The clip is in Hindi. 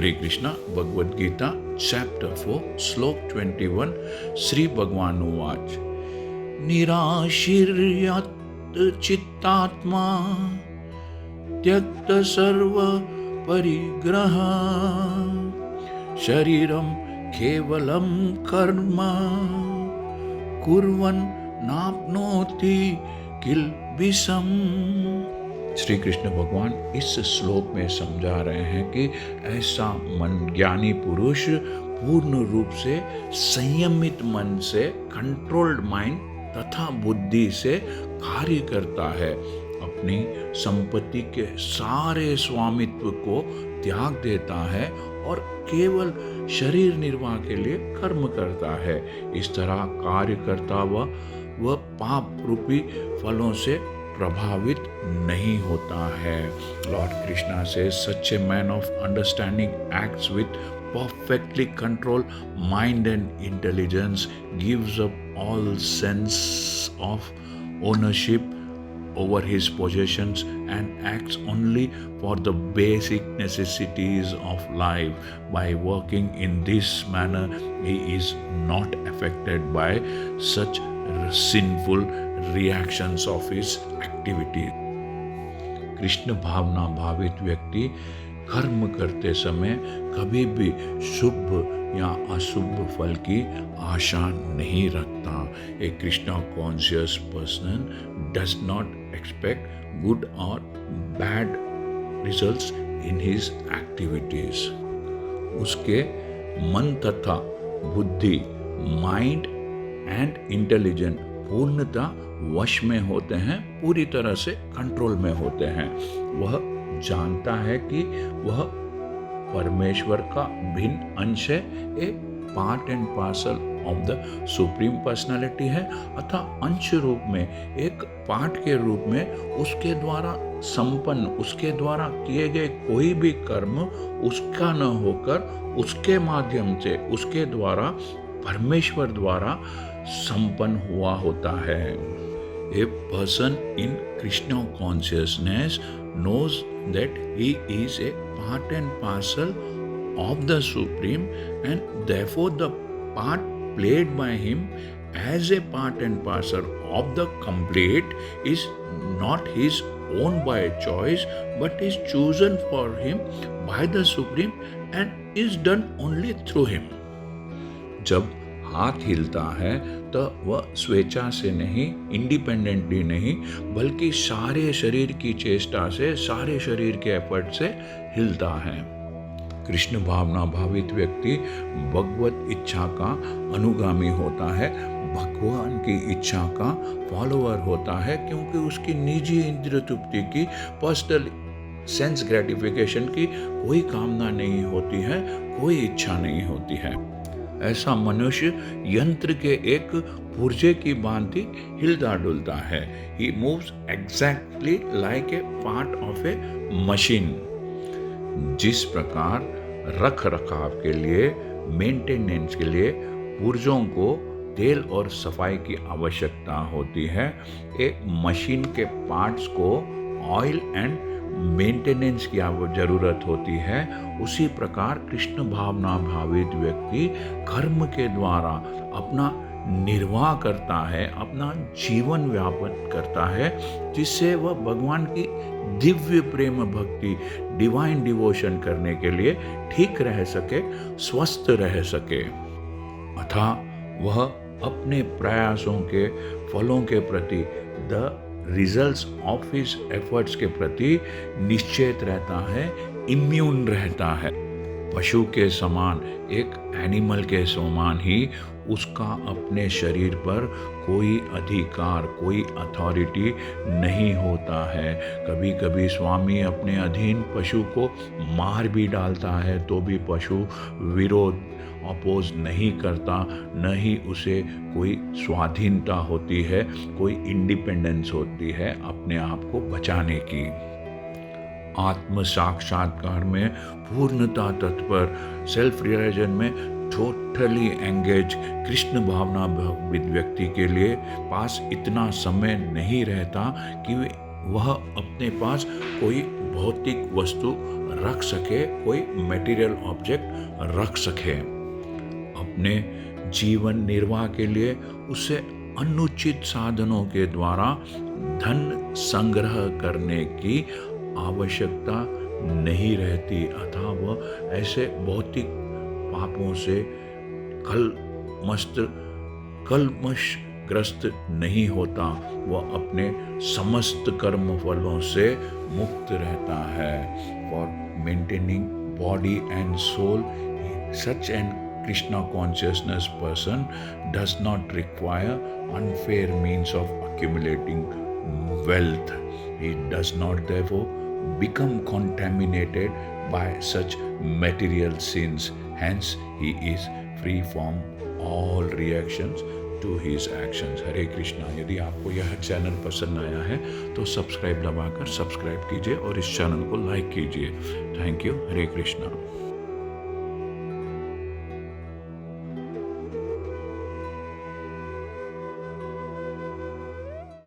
हरे कृष्णा भगवद गीता चैप्टर 4 श्लोक 21 श्री भगवान उवाच निराशीर्यत् चित्तात्मा त्यक्त सर्व परिग्रह शरीरम केवलम कर्म कुर्वन् नाप्नोति किल्बिषम्। श्री कृष्ण भगवान इस श्लोक में समझा रहे हैं कि ऐसा मन ज्ञानी पुरुष पूर्ण रूप से संयमित मन से कंट्रोल्ड माइंड तथा बुद्धि से कार्य करता है, अपनी संपत्ति के सारे स्वामित्व को त्याग देता है और केवल शरीर निर्वाह के लिए कर्म करता है। इस तरह कार्य करता वह पाप रूपी फलों से प्रभावित नहीं होता है। लॉर्ड कृष्णा से such a man of understanding acts with perfectly controlled mind and intelligence, gives up all sense of ownership over his possessions and acts only for the basic necessities of life. By working in this manner, he is not affected by such sinful reactions of his activity. Krishna भावना भावित व्यक्ति कर्म करते समय कभी भी शुभ या अशुभ फल की आशा नहीं रखता। A Krishna conscious person does not expect good और bad results in his activities. उसके मन तथा बुद्धि माइंड एंड इंटेलिजेंट पूर्णतः वश में होते हैं, पूरी तरह से कंट्रोल में होते हैं। वह जानता है कि वह परमेश्वर का भिन्न अंश है, a part and parcel of the supreme personality है, अतः अंश रूप में एक पार्ट के रूप में उसके द्वारा संपन्न, उसके द्वारा किए गए कोई भी कर्म उसका न होकर उसके माध्यम से उसके द्वारा परमेश्वर द्वारा संपन्न हुआ होता है। A person in Krishna consciousness knows that he is a part and parcel of the Supreme, and therefore the part played by him as a part and parcel of the complete is not his own by choice, but is chosen for him by the Supreme and is done only through him. जब हाथ हिलता है तो वह स्वेच्छा से नहीं, इंडिपेंडेंटली नहीं, बल्कि सारे शरीर की चेष्टा से, सारे शरीर के एफर्ट से हिलता है। कृष्ण भावना भावित व्यक्ति भगवत इच्छा का अनुगामी होता है, भगवान की इच्छा का फॉलोअर होता है, क्योंकि उसकी निजी इंद्रिय तृप्ति की, पर्सनल सेंस ग्रेटिफिकेशन की कोई कामना नहीं होती है, कोई इच्छा नहीं होती है। ऐसा मनुष्य यंत्र के एक पुर्जे की भांति हिलता डुलता है। He moves exactly like a part of a machine. जिस प्रकार रख रखाव के लिए, मेंटेनेंस के लिए पुर्जों को तेल और सफाई की आवश्यकता होती है, एक मशीन के पार्ट्स को ऑयल एंड मेंटेनेंस की जरूरत होती है, उसी प्रकार कृष्ण भावना भावित व्यक्ति कर्म के द्वारा अपना निर्वाह करता है, अपना जीवन व्यापन करता है, जिससे वह भगवान की दिव्य प्रेम भक्ति, डिवाइन डिवोशन करने के लिए ठीक रह सके, स्वस्थ रह सके। अतः वह अपने प्रयासों के फलों के प्रति, the results of his efforts के प्रति निश्चेत रहता है, इम्यून रहता है। पशु के समान, एक एनिमल के समान ही उसका अपने शरीर पर कोई अधिकार, कोई अथॉरिटी नहीं होता है। कभी कभी स्वामी अपने अधीन पशु को मार भी डालता है तो भी पशु विरोध, अपोज नहीं करता, न ही उसे कोई स्वाधीनता होती है, कोई इंडिपेंडेंस होती है अपने आप को बचाने की। आत्म साक्षात्कार में पूर्णता तत्पर, सेल्फ रियलाइजेशन में टोटली एंगेज कृष्ण भावना भावित व्यक्ति के लिए पास इतना समय नहीं रहता कि वह अपने पास कोई भौतिक वस्तु रख सके, कोई मटेरियल ऑब्जेक्ट रख सके। अपने जीवन निर्वाह के लिए उसे अनुचित साधनों के द्वारा धन संग्रह करने की आवश्यकता नहीं रहती, अतः वह ऐसे भौतिक पापों से कलमशग्रस्त नहीं होता, वह अपने समस्त कर्म फलों से मुक्त रहता है। For maintaining body and soul, such an Krishna consciousness person does not require unfair means of accumulating wealth. He does not therefore become contaminated by such material sins. Hence, he is free from all reactions to his actions. हरे कृष्णा। यदि आपको यह चैनल पसंद आया है तो सब्सक्राइब दबाकर सब्सक्राइब कीजिए और इस चैनल को लाइक कीजिए। Thank you. हरे कृष्णा।